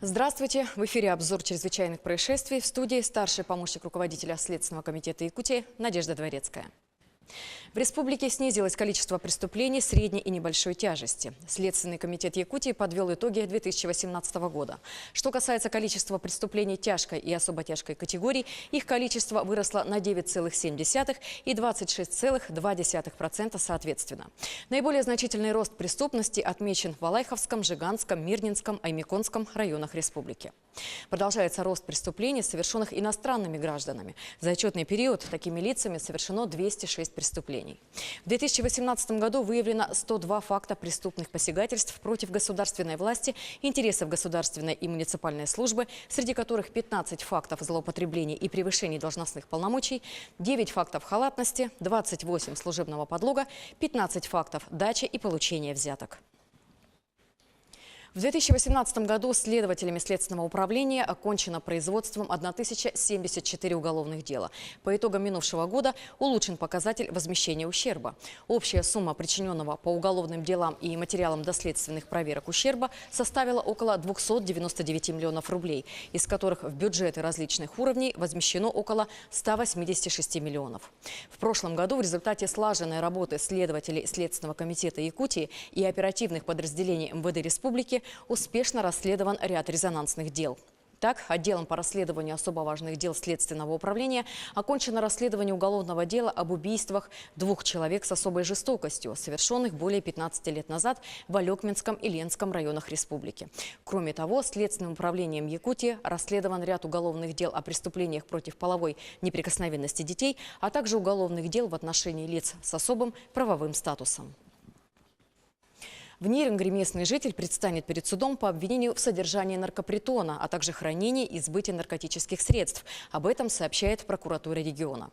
Здравствуйте! В эфире обзор чрезвычайных происшествий. В студии старший помощник руководителя Следственного комитета Якутии Надежда Дворецкая. В республике снизилось количество преступлений средней и небольшой тяжести. Следственный комитет Якутии подвел итоги 2018 года. Что касается количества преступлений тяжкой и особо тяжкой категорий, их количество выросло на 9,7% и 26,2% соответственно. Наиболее значительный рост преступности отмечен в Алайховском, Жиганском, Мирнинском, Аймяконском районах республики. Продолжается рост преступлений, совершенных иностранными гражданами. За отчетный период такими лицами совершено 206 преступлений. В 2018 году выявлено 102 факта преступных посягательств против государственной власти, интересов государственной и муниципальной службы, среди которых 15 фактов злоупотреблений и превышений должностных полномочий, 9 фактов халатности, 28 служебного подлога, 15 фактов дачи и получения взяток. В 2018 году следователями Следственного управления окончено производством 1074 уголовных дела. По итогам минувшего года улучшен показатель возмещения ущерба. Общая сумма причиненного по уголовным делам и материалам доследственных проверок ущерба составила около 299 миллионов рублей, из которых в бюджеты различных уровней возмещено около 186 миллионов. В прошлом году в результате слаженной работы следователей Следственного комитета Якутии и оперативных подразделений МВД Республики успешно расследован ряд резонансных дел. Так, отделом по расследованию особо важных дел Следственного управления окончено расследование уголовного дела об убийствах 2 человек с особой жестокостью, совершенных более 15 лет назад в Алекминском и Ленском районах республики. Кроме того, Следственным управлением Якутии расследован ряд уголовных дел о преступлениях против половой неприкосновенности детей, а также уголовных дел в отношении лиц с особым правовым статусом. В Нерюнгри местный житель предстанет перед судом по обвинению в содержании наркопритона, а также хранении и сбытии наркотических средств. Об этом сообщает прокуратура региона.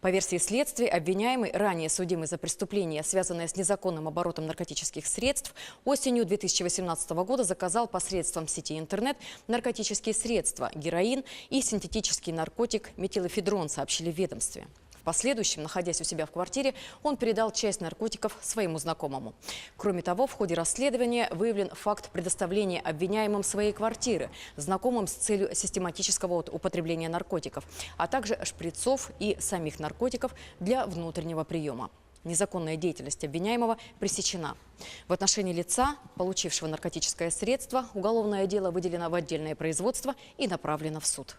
По версии следствия, обвиняемый, ранее судимый за преступление, связанное с незаконным оборотом наркотических средств, осенью 2018 года заказал посредством сети интернет наркотические средства, героин и синтетический наркотик метилэфедрон, сообщили в ведомстве. В последующем, находясь у себя в квартире, он передал часть наркотиков своему знакомому. Кроме того, в ходе расследования выявлен факт предоставления обвиняемым своей квартиры знакомым с целью систематического употребления наркотиков, а также шприцов и самих наркотиков для внутреннего приема. Незаконная деятельность обвиняемого пресечена. В отношении лица, получившего наркотическое средство, уголовное дело выделено в отдельное производство и направлено в суд.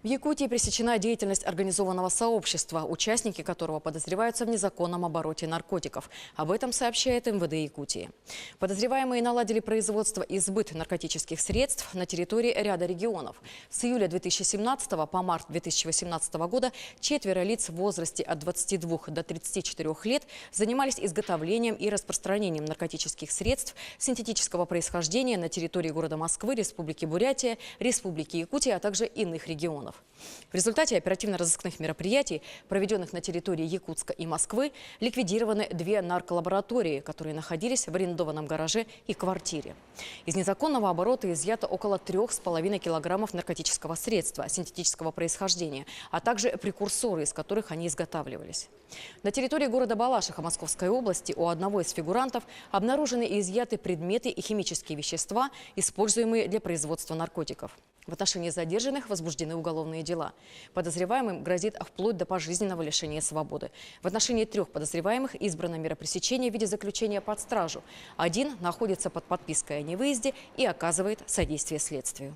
В Якутии пресечена деятельность организованного сообщества, участники которого подозреваются в незаконном обороте наркотиков. Об этом сообщает МВД Якутии. Подозреваемые наладили производство и сбыт наркотических средств на территории ряда регионов. С июля 2017 по март 2018 года 4 лиц в возрасте от 22 до 34 лет занимались изготовлением и распространением наркотических средств синтетического происхождения на территории города Москвы, Республики Бурятия, Республики Якутия, а также иных регионов. В результате оперативно-розыскных мероприятий, проведенных на территории Якутска и Москвы, ликвидированы 2 нарколаборатории, которые находились в арендованном гараже и квартире. Из незаконного оборота изъято около 3,5 килограммов наркотического средства синтетического происхождения, а также прекурсоры, из которых они изготавливались. На территории города Балашиха Московской области у одного из фигурантов обнаружены и изъяты предметы и химические вещества, используемые для производства наркотиков. В отношении задержанных возбуждены уголовные дела. Подозреваемым грозит вплоть до пожизненного лишения свободы. В отношении 3 подозреваемых избрана мера пресечения в виде заключения под стражу. Один находится под подпиской о невыезде и оказывает содействие следствию.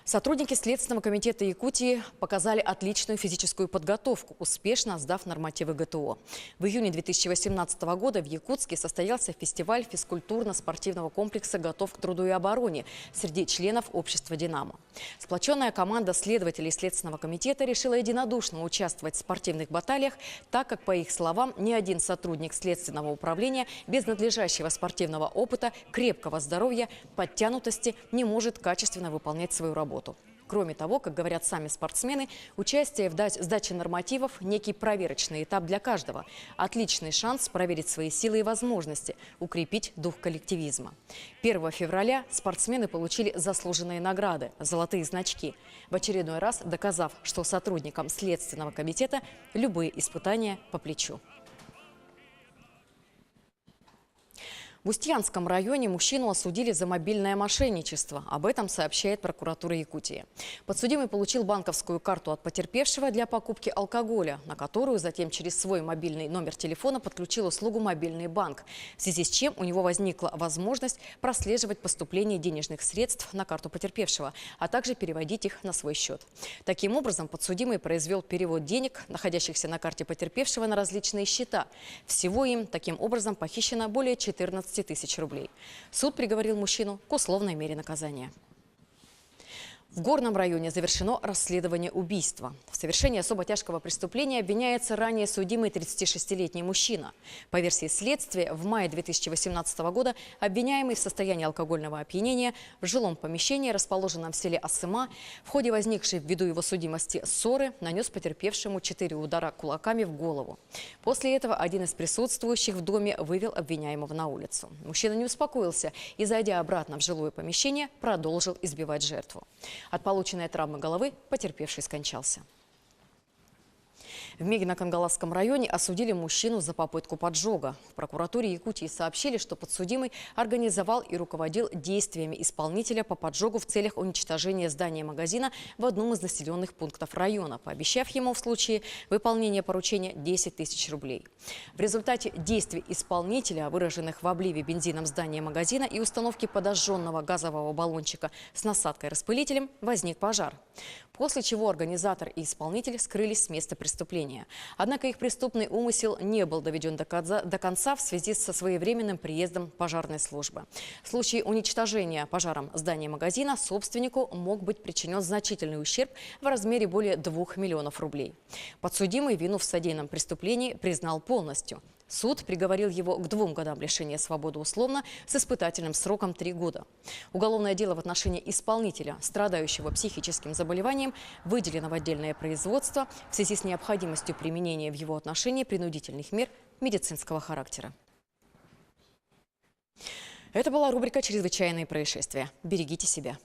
Сотрудники Следственного комитета Якутии показали отличную физическую подготовку, успешно сдав нормативы ГТО. В июне 2018 года в Якутске состоялся фестиваль физкультурно-спортивного комплекса «Готов к труду и обороне» среди членов общества «Динамо». Сплоченная команда следователей Следственного комитета решила единодушно участвовать в спортивных баталиях, так как, по их словам, ни один сотрудник Следственного управления без надлежащего спортивного опыта, крепкого здоровья, подтянутости не может качественно выполнять свою работу. Кроме того, как говорят сами спортсмены, участие в сдаче нормативов – некий проверочный этап для каждого. Отличный шанс проверить свои силы и возможности, укрепить дух коллективизма. 1 февраля спортсмены получили заслуженные награды – золотые значки, в очередной раз доказав, что сотрудникам Следственного комитета любые испытания по плечу. В Устьянском районе мужчину осудили за мобильное мошенничество. Об этом сообщает прокуратура Якутии. Подсудимый получил банковскую карту от потерпевшего для покупки алкоголя, на которую затем через свой мобильный номер телефона подключил услугу «Мобильный банк», в связи с чем у него возникла возможность прослеживать поступление денежных средств на карту потерпевшего, а также переводить их на свой счет. Таким образом, подсудимый произвел перевод денег, находящихся на карте потерпевшего, на различные счета. Всего им таким образом похищено более 14 тысяч рублей. Суд приговорил мужчину к условной мере наказания. В Горном районе завершено расследование убийства. В совершении особо тяжкого преступления обвиняется ранее судимый 36-летний мужчина. По версии следствия, в мае 2018 года обвиняемый в состоянии алкогольного опьянения в жилом помещении, расположенном в селе Асыма, в ходе возникшей ввиду его судимости ссоры, нанес потерпевшему 4 удара кулаками в голову. После этого один из присутствующих в доме вывел обвиняемого на улицу. Мужчина не успокоился и, зайдя обратно в жилое помещение, продолжил избивать жертву. От полученной травмы головы потерпевший скончался. В Мегино-Кангаласском районе осудили мужчину за попытку поджога. В прокуратуре Якутии сообщили, что подсудимый организовал и руководил действиями исполнителя по поджогу в целях уничтожения здания магазина в одном из населенных пунктов района, пообещав ему в случае выполнения поручения 10 тысяч рублей. В результате действий исполнителя, выраженных в обливе бензином здания магазина и установки подожженного газового баллончика с насадкой-распылителем, возник пожар. После чего организатор и исполнитель скрылись с места преступления. Однако их преступный умысел не был доведен до конца в связи со своевременным приездом пожарной службы. В случае уничтожения пожаром здания магазина собственнику мог быть причинен значительный ущерб в размере более 2 миллионов рублей. Подсудимый вину в содеянном преступлении признал полностью. Суд приговорил его к 2 годам лишения свободы условно с испытательным сроком 3 года. Уголовное дело в отношении исполнителя, страдающего психическим заболеванием, выделено в отдельное производство в связи с необходимостью применения в его отношении принудительных мер медицинского характера. Это была рубрика «Чрезвычайные происшествия». Берегите себя.